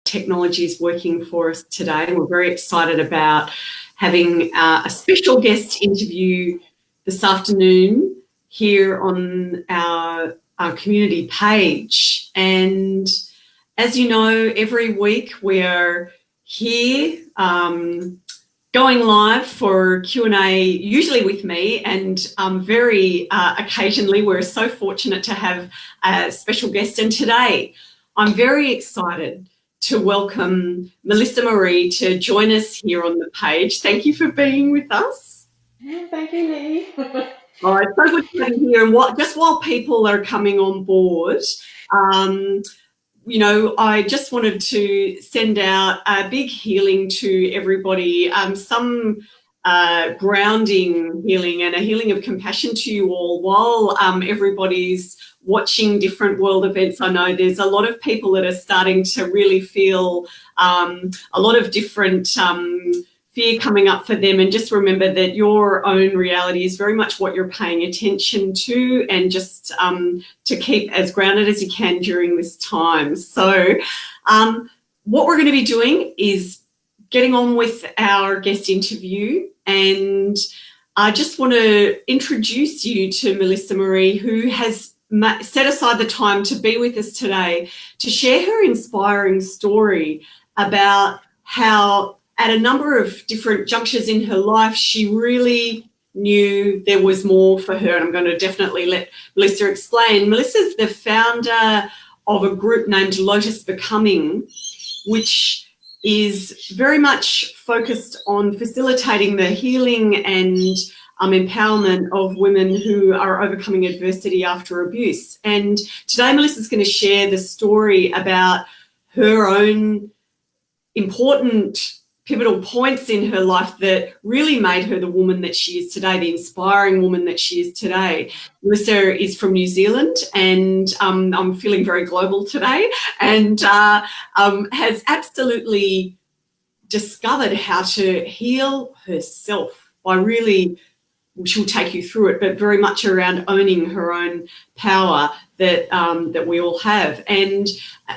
technology is working for us today. We're very excited about having a special guest interview this afternoon here on our community page. And as you know, every week we're here going live for Q&A, usually with me, and very occasionally we're so fortunate to have a special guest. And today I'm very excited to welcome Melissa Marie to join us here on the page. Thank you for being with us. Thank you, Leigh. Oh, it's so good to be here. And just while people are coming on board, I just wanted to send out a big healing to everybody, some grounding healing and a healing of compassion to you all while everybody's watching different world events. I know there's a lot of people that are starting to really feel a lot of different fear coming up for them, and just remember that your own reality is very much what you're paying attention to, and just to keep as grounded as you can during this time. So what we're going to be doing is getting on with our guest interview, and I just want to introduce you to Melissa Marie, who has set aside the time to be with us today to share her inspiring story about how at a number of different junctures in her life, she really knew there was more for her. And I'm going to definitely let Melissa explain. Melissa's the founder of a group named Lotus Becoming, which is very much focused on facilitating the healing and empowerment of women who are overcoming adversity after abuse. And today Melissa's going to share the story about her own important pivotal points in her life that really made her the woman that she is today, the inspiring woman that she is today. Melissa is from New Zealand, and I'm feeling very global today, and has absolutely discovered how to heal herself by really, she'll take you through it, but very much around owning her own power that we all have, and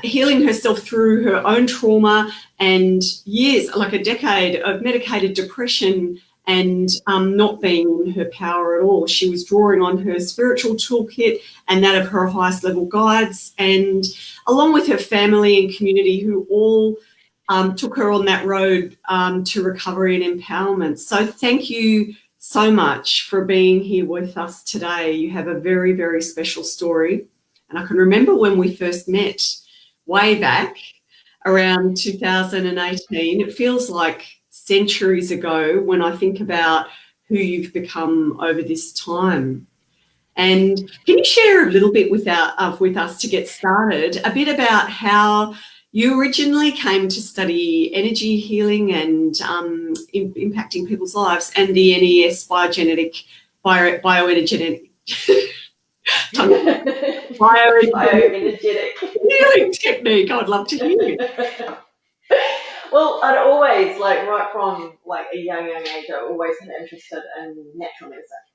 healing herself through her own trauma and years, like a decade of medicated depression and not being in her power at all. She was drawing on her spiritual toolkit and that of her highest level guides, and along with her family and community who all took her on that road to recovery and empowerment. So thank you so much for being here with us today. You have a very, very special story. And I can remember when we first met way back around 2018. It feels like centuries ago when I think about who you've become over this time. And can you share a little bit with us to get started, a bit about how you originally came to study energy healing and impacting people's lives, and the NES bioenergetic healing technique. I'd love to hear you. Well, I'd always, right from a young age, I always been interested in natural medicine.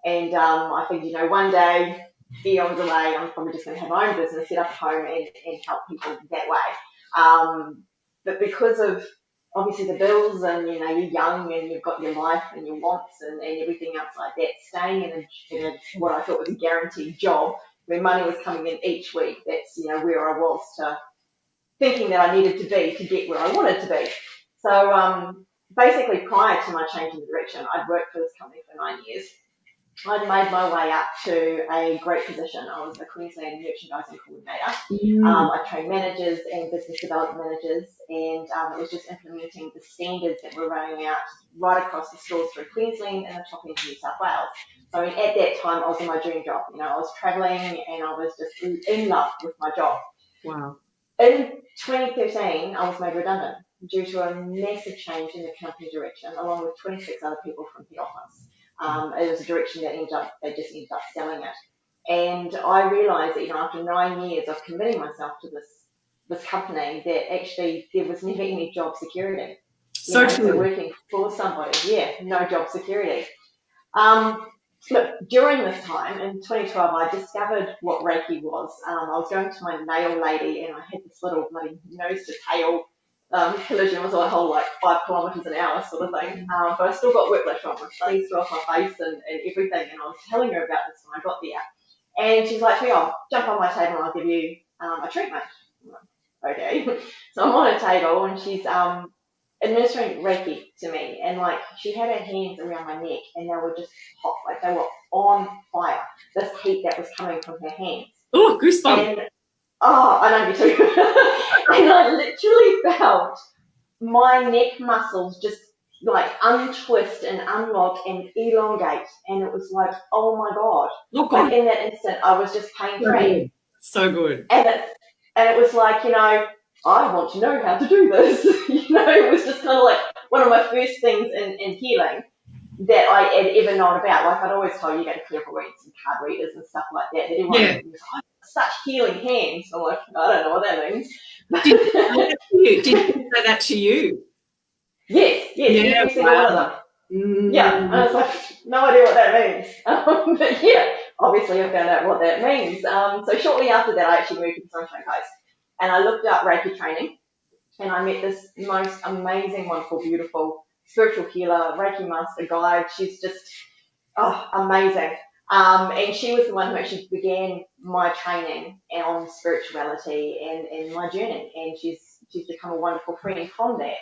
And I think, one day, eons away, I'm probably just going to have my own business, set up at home and help people that way. But because of obviously the bills and, you're young and you've got your life and your wants and everything else like that, staying in a what I thought was a guaranteed job where money was coming in each week, that's, where I was to thinking that I needed to be to get where I wanted to be. So basically prior to my change in direction, I'd worked for this company for 9 years. I'd made my way up to a great position. I was the Queensland merchandising coordinator. I trained managers and business development managers, and it was just implementing the standards that were rolling out right across the stores through Queensland and the top end of New South Wales. So at that time, I was in my dream job. I was travelling and I was just in love with my job. Wow. In 2013, I was made redundant due to a massive change in the company direction, along with 26 other people from the office. It was a direction that they just ended up selling it. And I realised that, after 9 years of committing myself to this company, that actually there was never any job security. So true. So working for somebody, no job security. But during this time, in 2012, I discovered what Reiki was. I was going to my nail lady, and I had this little bloody nose to tail collision. It was a whole like 5 kilometres an hour sort of thing. But I still got whiplash on my face, off my face, and everything. And I was telling her about this when I got there. And she's like, "Phil, jump on my table and I'll give you a treatment." I'm like, okay. So I'm on a table and she's administering Reiki to me. And like she had her hands around my neck and they were just hot. Like they were on fire. This heat that was coming from her hands. Oh, goosebumps. And, I know me too. And I literally felt my neck muscles just like untwist and unlock and elongate, and it was like, oh my god! Like in that instant, I was just pain free. So good. And it was like, I want to know how to do this. It was just kind of like one of my first things in healing that I had ever known about. Like I'd always told you go to clairvoyants and card readers and stuff like that. That everyone was like, such healing hands. I'm like, I don't know what that means. Did you say that to you? Yes, every single one of them. Yeah, and I was like, no idea what that means. But yeah, obviously I found out what that means. So shortly after that, I actually moved to the Sunshine Coast, and I looked up Reiki training, and I met this most amazing, wonderful, beautiful spiritual healer, Reiki master guide. She's just amazing. And she was the one who actually began my training on spirituality and my journey, and she's become a wonderful friend from that.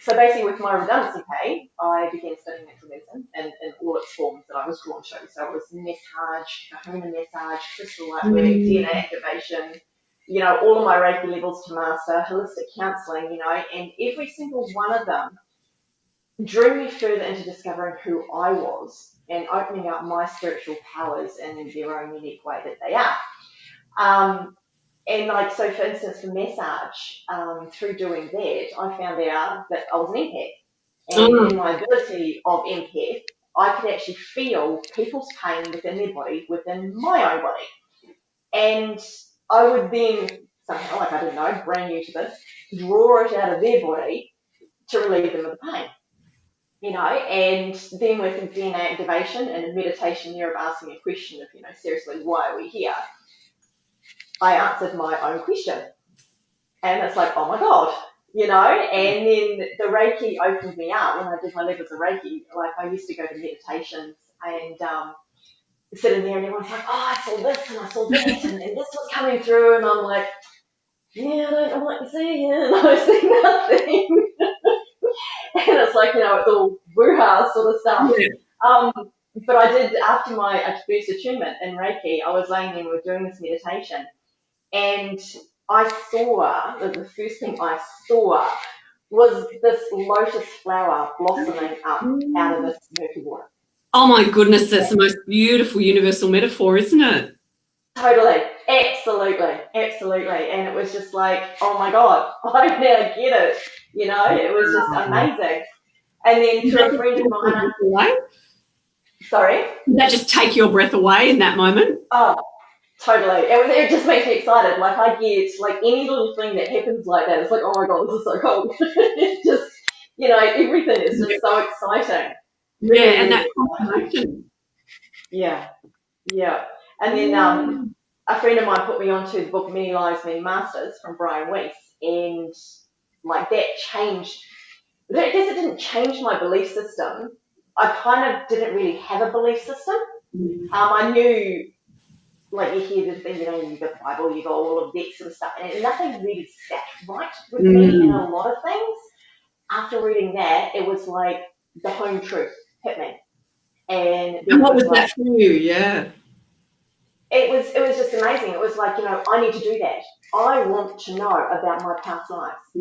So basically with my redundancy pay, I began studying natural medicine in all its forms that I was drawn to. So it was massage, Kahuna massage, crystal light work, DNA activation, all of my Reiki levels to master, holistic counselling, and every single one of them drew me further into discovering who I was and opening up my spiritual powers in their own unique way that they are. And like, so for instance, for massage, through doing that, I found out that I was an empath. And in my ability of empath, I could actually feel people's pain within their body, within my own body. And I would then somehow, like I didn't know, brand new to this, draw it out of their body to relieve them of the pain. And then with DNA activation and meditation, you're asking a question of, seriously, why are we here? I answered my own question. And it's like, oh my God, and then the Reiki opened me up when I did my levels of Reiki. Like I used to go to meditations and sitting there and everyone's like, oh, I saw this and I saw that and this was coming through. And I'm like, yeah, I don't know what you're seeing. And I see nothing. And it's like, it's all woo-ha sort of stuff. Yeah. But I did, after my first attunement in Reiki, I was laying there and we were doing this meditation. And I saw, the first thing I saw was this lotus flower blossoming up out of this murky water. Oh my goodness, that's the most beautiful universal metaphor, isn't it? Totally, absolutely. And it was just like, oh my God, I now get it. It was just amazing. And then through a friend of mine. Sorry? Did that just take your breath away in that moment? Oh, totally. It just makes me excited. Like I get like any little thing that happens like that. It's like, oh my God, this is so cool. It's just, everything is just so exciting. Yeah, and that confirmation. Yeah. And then a friend of mine put me onto the book Many Lives, Many Masters from Brian Weiss, and like that changed. I guess it didn't change my belief system. I kind of didn't really have a belief system. I knew. Like you hear the thing, you got the Bible, you got all of that sort of stuff, and nothing really sat right with me in a lot of things. After reading that, it was like the home truth hit me. And what was that for you? Yeah. It was just amazing. It was like, I need to do that. I want to know about my past lives. I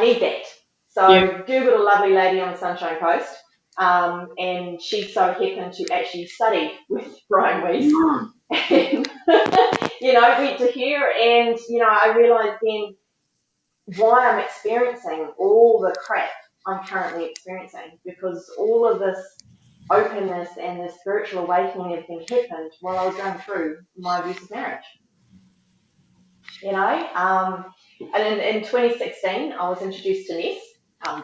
need that. So Googled a lovely lady on the Sunshine Coast. And she so happened to actually study with Brian Weiss. And, went to her and, I realised then why I'm experiencing all the crap I'm currently experiencing, because all of this openness and this spiritual awakening and everything happened while I was going through my abusive marriage. And in 2016, I was introduced to Ness.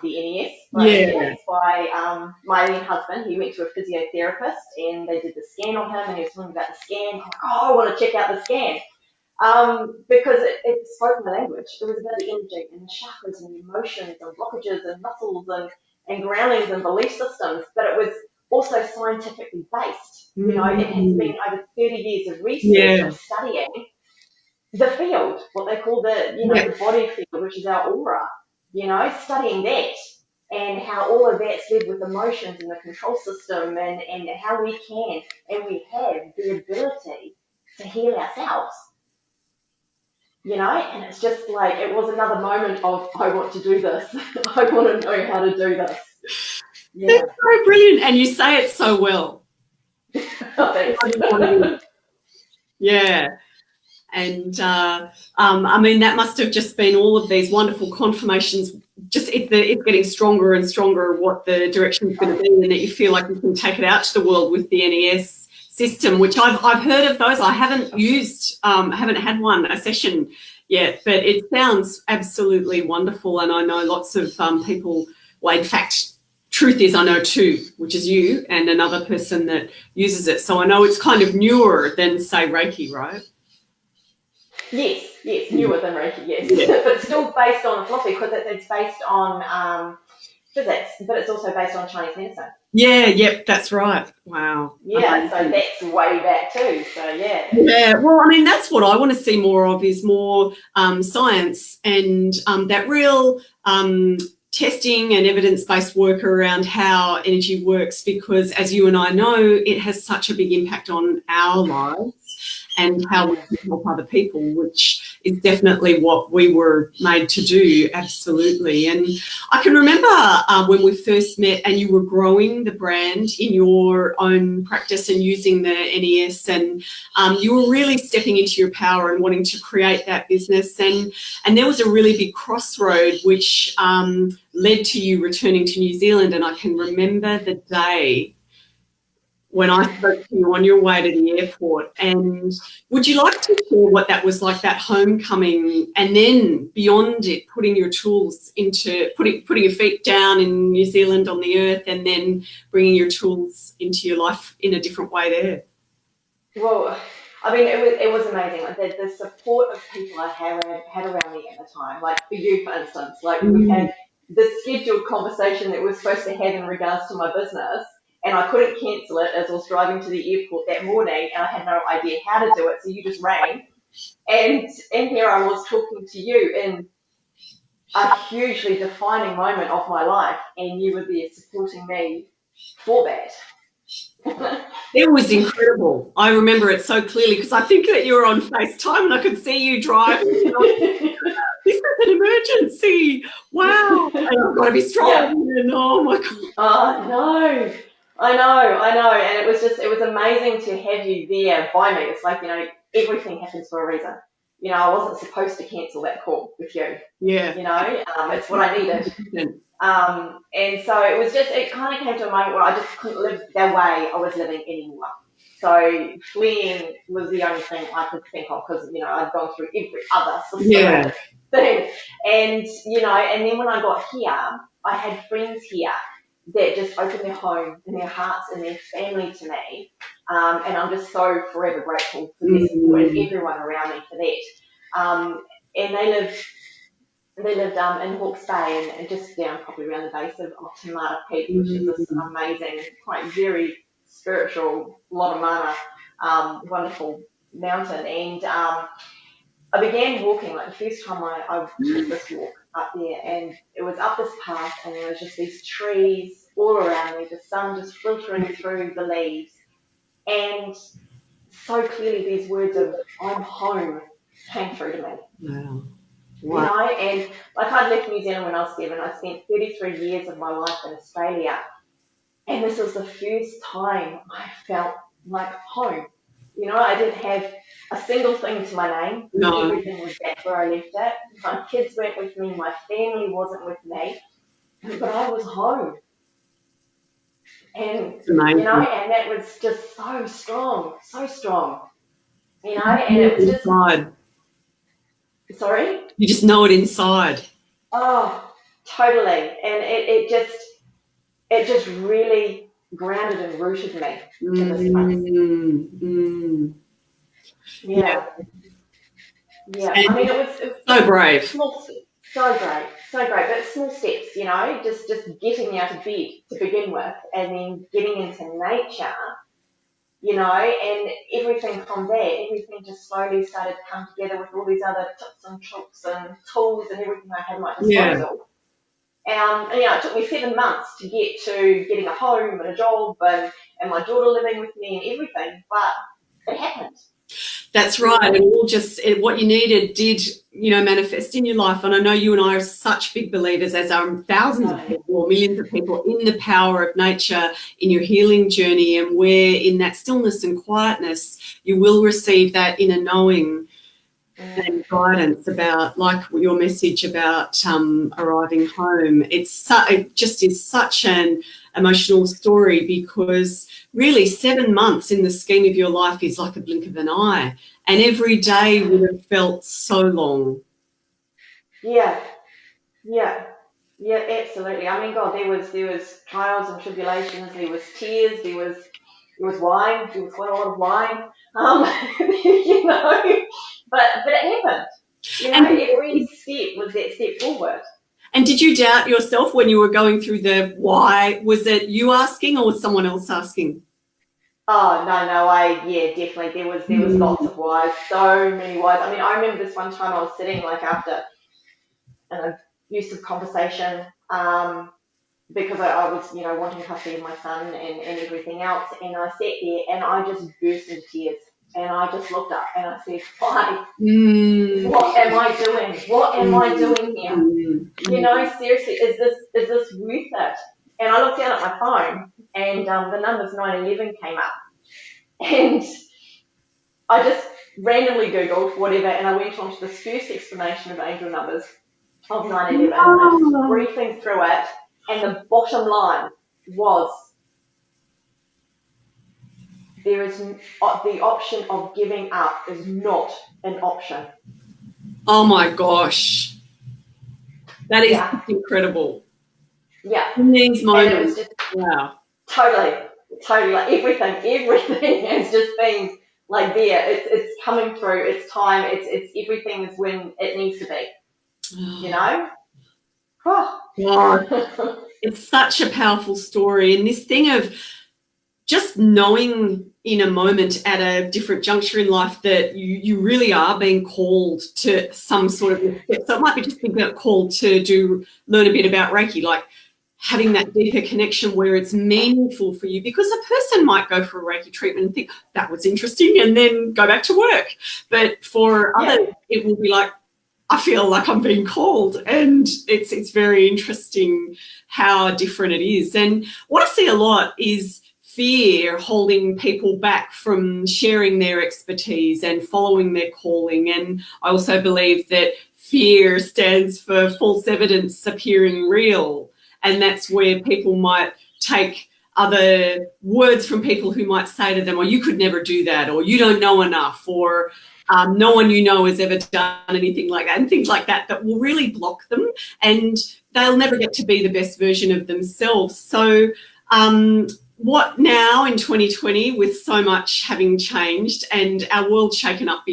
the NES by Yeah. NES by my then husband. He went to a physiotherapist and they did the scan on him, and he was talking about the scan. I'm like, oh, I want to check out the scan. Because it spoke my language. It was about the energy and the chakras and the emotions and blockages and muscles and groundings and belief systems, but it was also scientifically based. You know, it has been over 30 years of research of studying the field, what they call the, the body field, which is our aura, studying that and how all of that's led with emotions and the control system and how we can and we have the ability to heal ourselves. And it's just like, it was another moment of, I want to do this. I want to know how to do this. Yeah. That's so brilliant. And you say it so well. Thanks. Yeah. And, I mean, that must have just been all of these wonderful confirmations. Just it's getting stronger and stronger what the direction is going to be, and that you feel like you can take it out to the world with the NES system, which I've heard of those. I haven't used, haven't had a session yet, but it sounds absolutely wonderful. And I know lots of people, well, in fact, truth is I know two, which is you and another person that uses it. So I know it's kind of newer than, say, Reiki, right? Yes, newer than Reiki, yes. But still based on philosophy, because it's based on physics, but it's also based on Chinese medicine. Yep, that's right. Wow. Yeah, so that's way back too, so yeah. Yeah, well, I mean, that's what I want to see more of, is more science and that real testing and evidence-based work around how energy works, because as you and I know, it has such a big impact on our lives and how we can help other people, which is definitely what we were made to do, absolutely. And I can remember when we first met and you were growing the brand in your own practice and using the NES, and you were really stepping into your power and wanting to create that business. And there was a really big crossroad which led to you returning to New Zealand. And I can remember the day when I spoke to you on your way to the airport. And would you like to share what that was like, that homecoming, and then beyond it, putting your tools into, putting your feet down in New Zealand on the earth, and then bringing your tools into your life in a different way there? Well, I mean, it was amazing. Like the support of people I had around me at the time, like for you, for instance, like we had the scheduled conversation that we were supposed to have in regards to my business, and I couldn't cancel it as I was driving to the airport that morning, and I had no idea how to do it, so you just rang. And here I was talking to you in a hugely defining moment of my life, and you were there supporting me for that. It was incredible. I remember it so clearly because I think that you were on FaceTime and I could see you driving. This is an emergency. Wow. And I've got to be strong. Yeah. And oh my God. Oh, no. I know. And it was amazing to have you there by me. It's like, everything happens for a reason. I wasn't supposed to cancel that call with you. Yeah. It's what I needed. And so it kind of came to a moment where I just couldn't live the way I was living anymore. So fleeing was the only thing I could think of, because, I'd gone through every other systematic thing. And, and then when I got here, I had friends here that just opened their home and their hearts and their family to me. And I'm just so forever grateful for their support and everyone around me for that. And they lived in Hawke's Bay and just down probably around the base of Tamata Peak, which is this amazing, quite very spiritual, lot of mana, wonderful mountain. And I began walking, like the first time I took this walk up there, and it was up this path, and there was just these trees all around me, the sun just filtering through the leaves, and so clearly these words of "I'm home" came through to me. Wow. Wow. And like I'd left New Zealand when I was 7. I spent 33 years of my life in Australia, and this was the first time I felt like home. I didn't have a single thing to my name. No. Everything was back where I left it. My kids weren't with me. My family wasn't with me. But I was home. And, and that was just so strong. And it was just... Inside. Sorry? You just know it inside. Oh, totally. And it just really grounded and rooted me to this place. Yeah. Yeah. Yeah. I mean, And it was so brave. small, so great, so great. But small steps, you know, just getting out of bed to begin with, and then getting into nature, you know, and everything from there, everything just slowly started to come together with all these other tips and tricks and tools and everything I had at my Yeah. disposal. And you know, it took me 7 months to get to getting a home and a job and my daughter living with me and everything, but it happened. That's right. And all just what you needed did, you know, manifest in your life. And I know you and I are such big believers, as are thousands of people or millions of people, in the power of nature in your healing journey, and where in that stillness and quietness you will receive that inner knowing and guidance about, like your message about arriving home. It just is such an emotional story, because really 7 months in the scheme of your life is like a blink of an eye, and every day would have felt so long. Yeah, yeah, yeah, absolutely. I mean, God, there was trials and tribulations, there was tears, there was wine, there was quite a lot of wine, you know, but it happened. You know, And, every step was that step forward. and did you doubt yourself when you were going through the why? Was it you asking or was someone else asking? Oh no, yeah, definitely. There was lots of whys, so many whys. I mean, I remember this one time I was sitting like after an abusive conversation, because I was, you know, wanting custody of my son and everything else, and I sat there and I just burst into tears, and I just looked up and I said, why? What am I doing? What am I doing here? You know, seriously, is this worth it? And I looked down at my phone, and the numbers 911 came up, and I just randomly Googled whatever, and I went on to this first explanation of angel numbers of 911, and I just briefing through it, and the bottom line was there is the option of giving up is not an option. Oh my gosh. That is incredible. Yeah. In these moments. And it was just wow. Totally. Like everything has just been like there. It's coming through. It's time. It's everything is when it needs to be. You know? God. It's such a powerful story. And this thing of just knowing in a moment at a different juncture in life that you really are being called to some sort of step. So it might be just being called to learn a bit about Reiki, like having that deeper connection where it's meaningful for you, because a person might go for a Reiki treatment and think that was interesting and then go back to work. But for others, it will be like, I feel like I'm being called, and it's very interesting how different it is. And what I see a lot is fear holding people back from sharing their expertise and following their calling. And I also believe that fear stands for false evidence appearing real, and that's where people might take other words from people who might say to them, or you could never do that, or you don't know enough, or no one you know has ever done anything like that, and things like that will really block them, and they'll never get to be the best version of themselves. So what now in 2020, with so much having changed and our world shaken up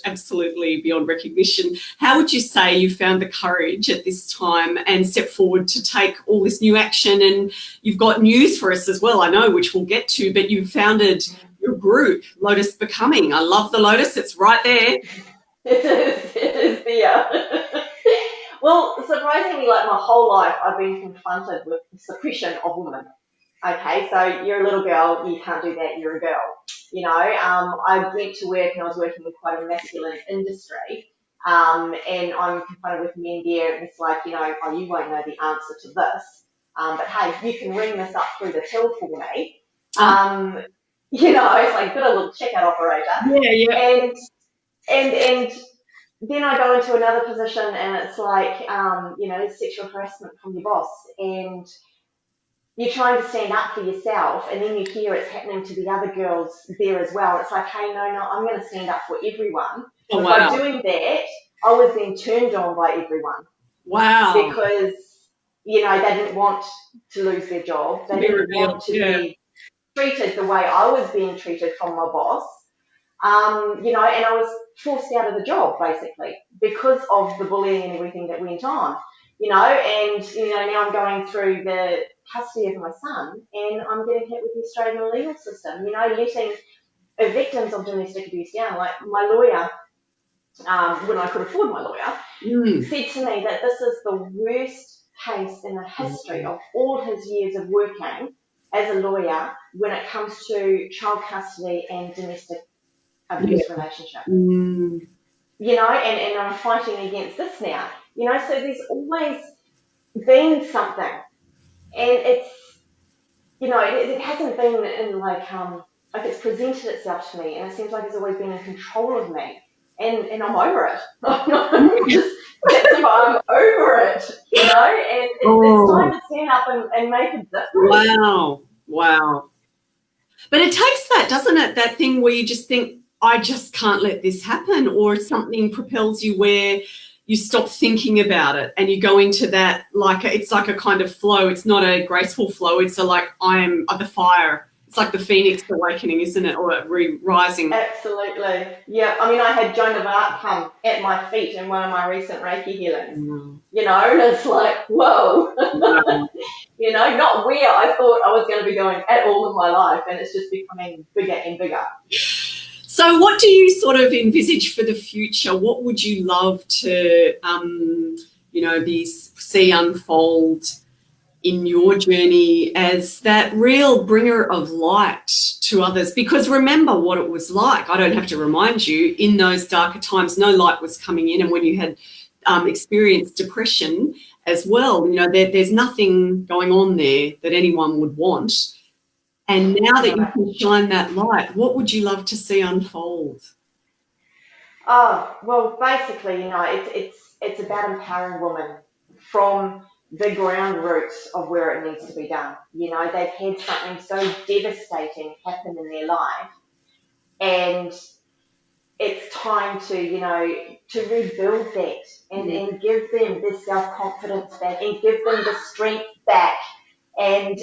absolutely beyond recognition, how would you say you found the courage at this time and step forward to take all this new action? And you've got news for us as well, I know, which we'll get to, but you've founded your group, Lotus Becoming. I love the Lotus. It's right there. It is there. Well, surprisingly, like my whole life, I've been confronted with the suppression of women. Okay, so you're a little girl, you can't do that, you're a girl. You know, I went to work and I was working with quite a masculine industry, and I'm confronted with men there, and it's like, you know, oh, you won't know the answer to this, but hey, you can ring this up through the till for me. You know, it's like a little checkout operator. Yeah. And then I go into another position and it's like, you know, sexual harassment from your boss, and you're trying to stand up for yourself, and then you hear it's happening to the other girls there as well. It's like, hey, no, I'm going to stand up for everyone. Oh, wow. By doing that, I was then turned on by everyone. Wow. Because they didn't want to lose their job. They To be didn't revealed. want to Yeah. be treated the way I was being treated from my boss. And I was forced out of the job basically because of the bullying and everything that went on, and, now I'm going through the custody of my son and I'm getting hit with the Australian legal system, letting victims of domestic abuse down. Like my lawyer, when I could afford my lawyer, said to me that this is the worst case in the history of all his years of working as a lawyer when it comes to child custody and domestic abuse relationship. And I'm fighting against this now. So there's always been something, and it's it hasn't been in like it's presented itself to me, and it seems like it's always been in control of me, and I'm over it. I'm over it, and it's time to stand up and make a difference. Wow. But it takes that, doesn't it? That thing where you just think, I just can't let this happen, or something propels you where you stop thinking about it and you go into that, it's like a kind of flow. It's not a graceful flow. It's I'm the fire. It's like the phoenix awakening, isn't it? Or rising. Absolutely. Yeah. I mean, I had Joan of Arc come at my feet in one of my recent Reiki healings, and it's like, whoa, not where I thought I was going to be going at all in my life. And it's just becoming bigger and bigger. So what do you sort of envisage for the future? What would you love to, see unfold in your journey as that real bringer of light to others? Because remember what it was like. I don't have to remind you, in those darker times, no light was coming in. And when you had experienced depression as well, there's nothing going on there that anyone would want. And now that you can shine that light, what would you love to see unfold? Oh, well, basically, it's about empowering women from the ground roots of where it needs to be done. They've had something so devastating happen in their life, and it's time to rebuild that and give them the self-confidence back and give them the strength back and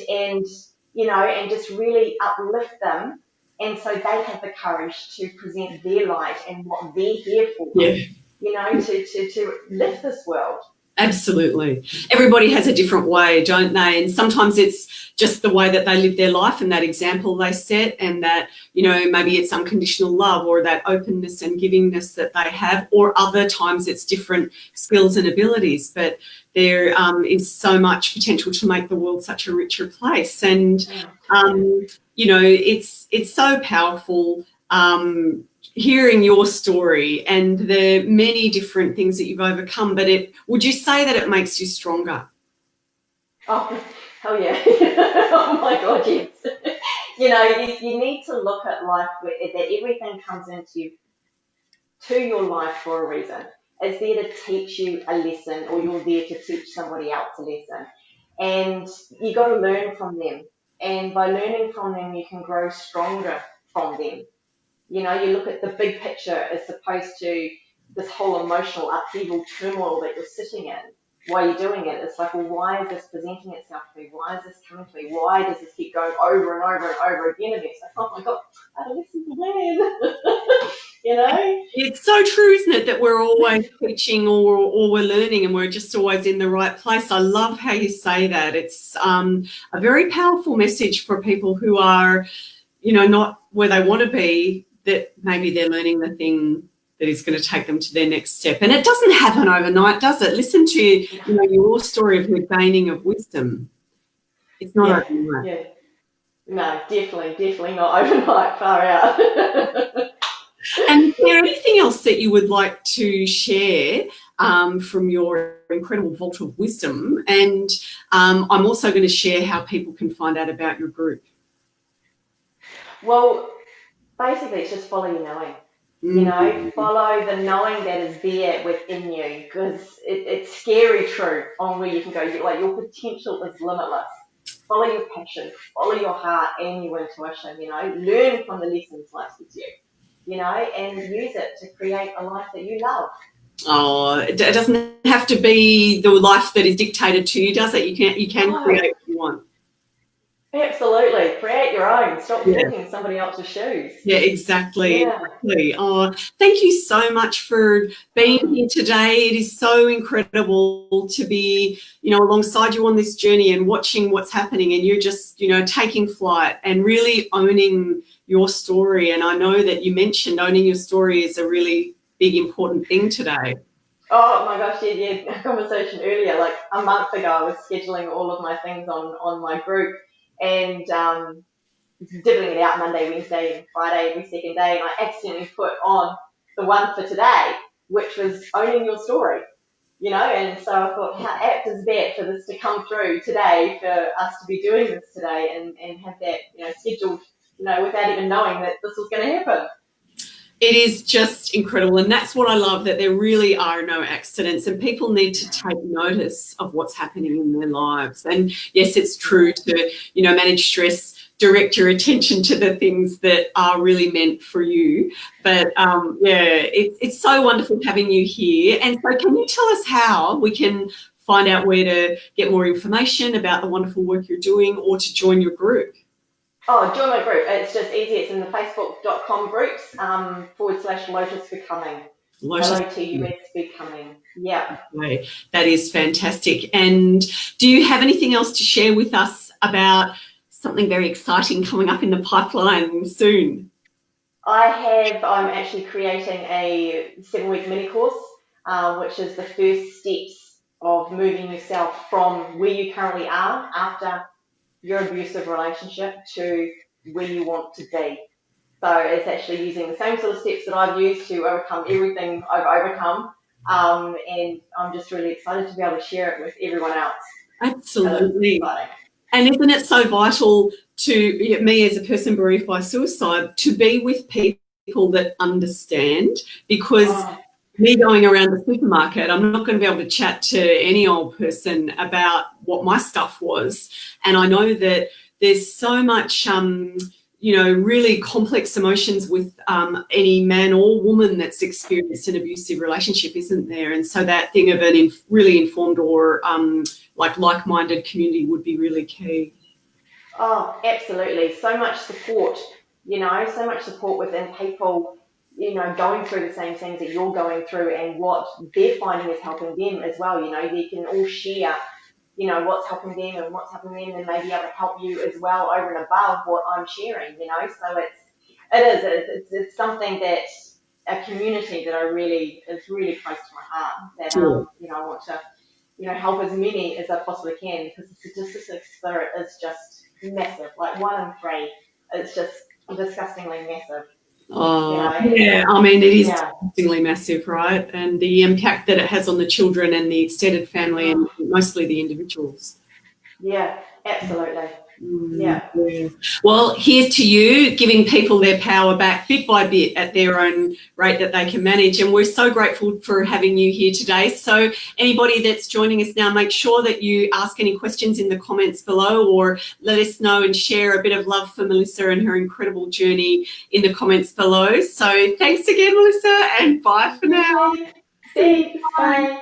just really uplift them. And so they have the courage to present their light and what they're here for, to lift this world. Absolutely. Everybody has a different way, don't they? And sometimes it's just the way that they live their life and that example they set, and that, maybe it's unconditional love or that openness and givingness that they have, or other times it's different skills and abilities. But there is so much potential to make the world such a richer place. And, it's so powerful hearing your story and the many different things that you've overcome. But would you say that it makes you stronger? Oh, hell yeah. Oh my God, yes. You need to look at life that everything comes into your life for a reason. It's there to teach you a lesson, or you're there to teach somebody else a lesson. And you got to learn from them. And by learning from them, you can grow stronger from them. You look at the big picture as opposed to this whole emotional upheaval turmoil that you're sitting in while you're doing it. It's like, well, why is this presenting itself to me? Why is this coming to me? Why does this keep going over and over and over again? And it's like, oh my God, I don't listen to learn. It's so true, isn't it, that we're always teaching or we're learning, and we're just always in the right place. I love how you say that. It's a very powerful message for people who are, not where they want to be, that maybe they're learning the thing that is going to take them to their next step. And it doesn't happen overnight, does it? Listen to your story of the gaining of wisdom. It's not overnight. Yeah. No, definitely not overnight, far out. And is there anything else that you would like to share from your incredible vault of wisdom? And I'm also going to share how people can find out about your group. Well, basically, it's just follow your knowing. Follow the knowing that is there within you, because it's scary true on where you can go. Your potential is limitless. Follow your passion, follow your heart and your intuition. Learn from the lessons life gives you, and use it to create a life that you love. Oh, it doesn't have to be the life that is dictated to you, does it? You can No, create what you want. absolutely. Create your own. Stop Yeah. walking in somebody else's shoes. Yeah, exactly. Yeah. Exactly. Oh, thank you so much for being Mm. here today. It is so incredible to be, alongside you on this journey and watching what's happening, and you're just, taking flight and really owning your story. And I know that you mentioned owning your story is a really big, important thing today. Oh my gosh, yeah, a conversation earlier, like a month ago, I was scheduling all of my things on my group and dibbling it out Monday, Wednesday, and Friday every second day, and I accidentally put on the one for today, which was owning your story, and so I thought, how apt is that for this to come through today, for us to be doing this today and have that, scheduled, without even knowing that this was going to happen. It is just incredible, and that's what I love, that there really are no accidents, and people need to take notice of what's happening in their lives. And yes, it's true to manage stress, direct your attention to the things that are really meant for you. But it's so wonderful having you here. And so can you tell us how we can find out where to get more information about the wonderful work you're doing, or to join your group? Oh, join my group. It's just easy. It's in the facebook.com groups /Lotus Becoming. Lotus. LOTUS Becoming. Yeah. Okay, that is fantastic. And do you have anything else to share with us about something very exciting coming up in the pipeline soon? I'm actually creating a 7-week mini course, which is the first steps of moving yourself from where you currently are after your abusive relationship to where you want to be. So it's actually using the same sort of steps that I've used to overcome everything I've overcome. And I'm just really excited to be able to share it with everyone else. Absolutely. And isn't it so vital to me, as a person bereaved by suicide, to be with people that understand? Because me going around the supermarket, I'm not going to be able to chat to any old person about what my stuff was. And I know that there's so much, really complex emotions with any man or woman that's experienced an abusive relationship, isn't there? And so that thing of an really informed or like-minded community would be really key. Oh, absolutely. So much support, so much support within people, going through the same things that you're going through and what they're finding is helping them as well. They can all share, what's helping them and what's helping them, and maybe able to help you as well over and above what I'm sharing, So it's something that a community that is really close to my heart, that, I want to, help as many as I possibly can, because the statistics for it is just massive. Like 1 in 3, it's just disgustingly massive. Oh, yeah. I mean, it is disgustingly massive, right? And the impact that it has on the children and the extended family, and mostly the individuals. Yeah, absolutely. Yeah. Well, here's to you, giving people their power back bit by bit at their own rate that they can manage. And we're so grateful for having you here today. So anybody that's joining us now, make sure that you ask any questions in the comments below, or let us know and share a bit of love for Melissa and her incredible journey in the comments below. So thanks again, Melissa, and bye for now. Thanks. Bye.